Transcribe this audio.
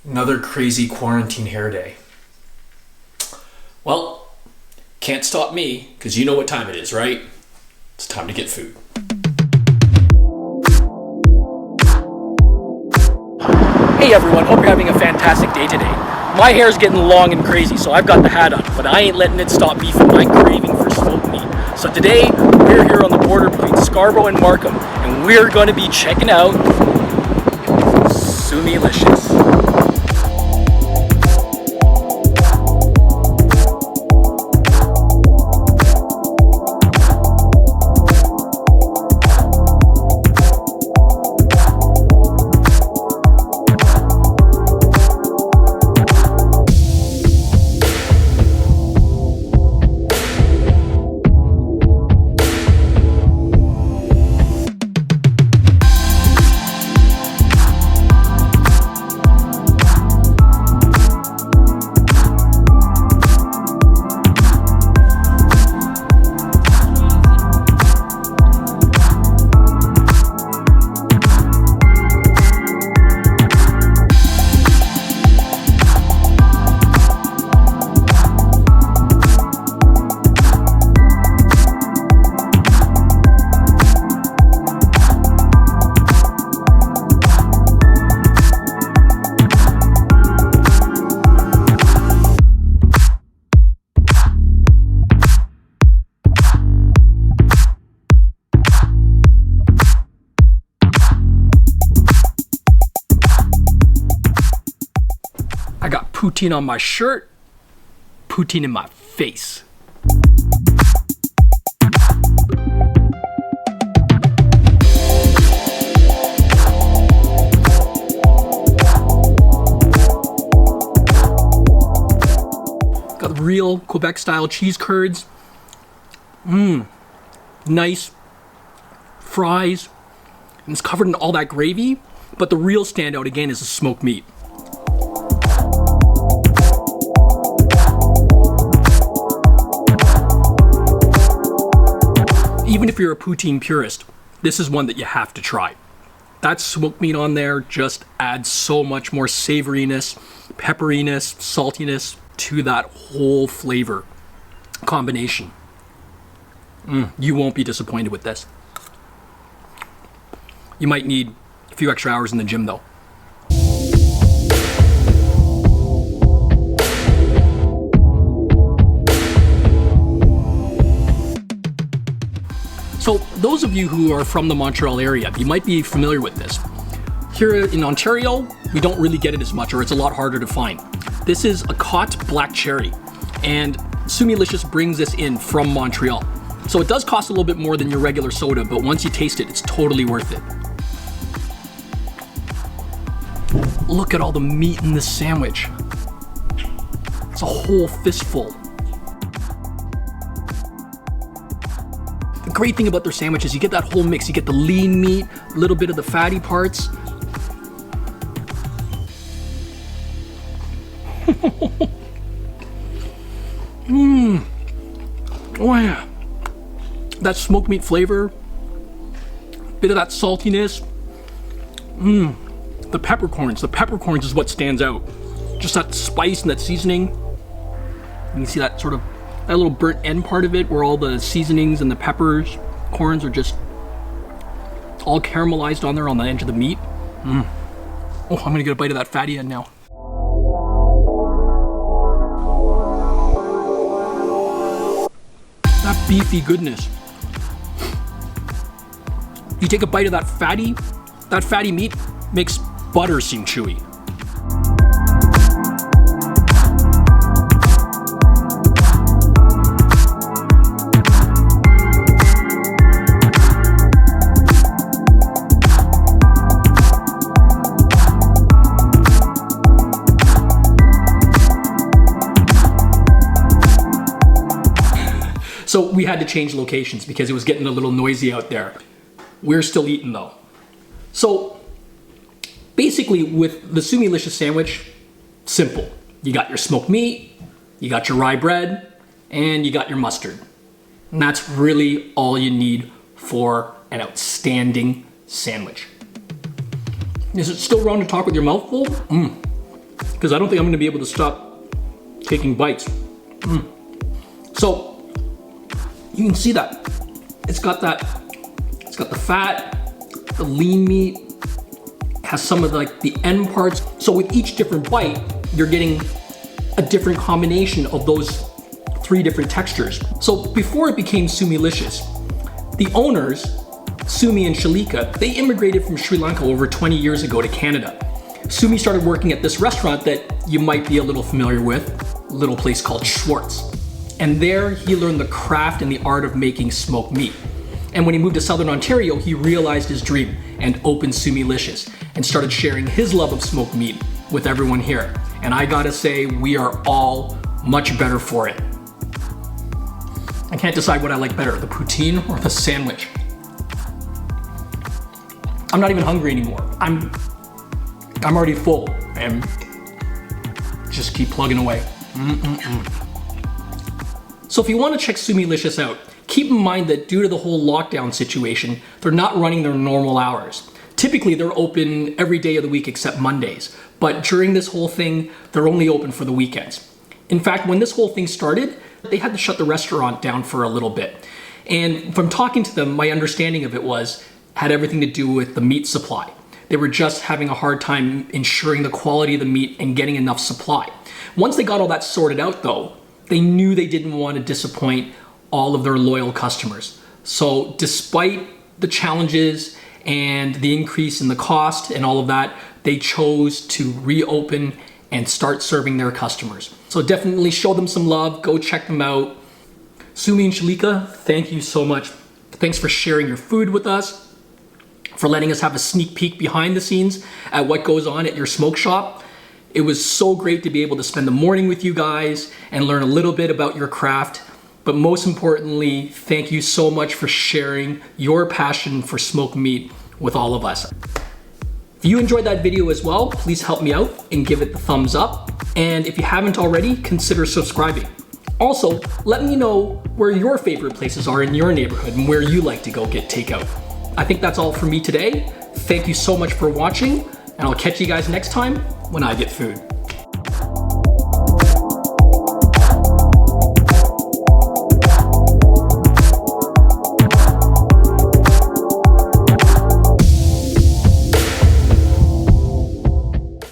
Another crazy quarantine hair day. Well, can't stop me, because you know what time it is, right? It's time to get food. Hey everyone, hope you're having a fantastic day today. My hair's getting long and crazy, so I've got the hat on, but I ain't letting it stop me from my craving for smoked meat. So today, we're here on the border between Scarborough and Markham, and we're going to be checking out Sumilicious. I got poutine on my shirt, poutine in my face. Got the real Quebec style cheese curds. Nice fries. And it's covered in all that gravy, but the real standout again is the smoked meat. Even if you're a poutine purist, this is one that you have to try. That smoked meat on there just adds so much more savoriness, pepperiness, saltiness to that whole flavor combination. You won't be disappointed with this. You might need a few extra hours in the gym though. So those of you who are from the Montreal area, you might be familiar with this. Here in Ontario, we don't really get it as much, or it's a lot harder to find. This is a Cott black cherry, and Sumilicious brings this in from Montreal. So it does cost a little bit more than your regular soda, but once you taste it, it's totally worth it. Look at all the meat in this sandwich. It's a whole fistful. The great thing about their sandwiches, you get that whole mix. You get the lean meat, a little bit of the fatty parts. Oh yeah. That smoked meat flavor, bit of that saltiness. The peppercorns is what stands out. Just that spice and that seasoning. You can see that sort of that little burnt end part of it where all the seasonings and the peppers, corns are just all caramelized on there on the edge of the meat. Oh, I'm gonna get a bite of that fatty end now. That beefy goodness. You take a bite of that fatty meat makes butter seem chewy. So we had to change locations because it was getting a little noisy out there. We're still eating though. So basically with the Sumilicious sandwich, simple. You got your smoked meat, you got your rye bread, and you got your mustard. And that's really all you need for an outstanding sandwich. Is it still wrong to talk with your mouth full? because I don't think I'm gonna be able to stop taking bites. So you can see that it's got the fat, the lean meat, has some of like the end parts. So with each different bite, you're getting a different combination of those 3 different textures. So before it became Sumilicious, the owners, Sumi and Shalika, they immigrated from Sri Lanka over 20 years ago to Canada. Sumi started working at this restaurant that you might be a little familiar with, a little place called Schwartz. And there he learned the craft and the art of making smoked meat. And when he moved to Southern Ontario, he realized his dream and opened Sumilicious and started sharing his love of smoked meat with everyone here. And I gotta say, we are all much better for it. I can't decide what I like better, the poutine or the sandwich. I'm not even hungry anymore. I'm already full and just keep plugging away. So if you want to check Sumilicious out, keep in mind that due to the whole lockdown situation, they're not running their normal hours. Typically, they're open every day of the week except Mondays. But during this whole thing, they're only open for the weekends. In fact, when this whole thing started, they had to shut the restaurant down for a little bit. And from talking to them, my understanding of it had everything to do with the meat supply. They were just having a hard time ensuring the quality of the meat and getting enough supply. Once they got all that sorted out though, they knew they didn't want to disappoint all of their loyal customers. So despite the challenges and the increase in the cost and all of that, they chose to reopen and start serving their customers. So definitely show them some love, go check them out. Sumi and Shalika, thank you so much. Thanks for sharing your food with us, for letting us have a sneak peek behind the scenes at what goes on at your smoke shop. It was so great to be able to spend the morning with you guys and learn a little bit about your craft. But most importantly, thank you so much for sharing your passion for smoked meat with all of us. If you enjoyed that video as well, please help me out and give it the thumbs up. And if you haven't already, consider subscribing. Also, let me know where your favorite places are in your neighborhood and where you like to go get takeout. I think that's all for me today. Thank you so much for watching, and I'll catch you guys next time when I get food.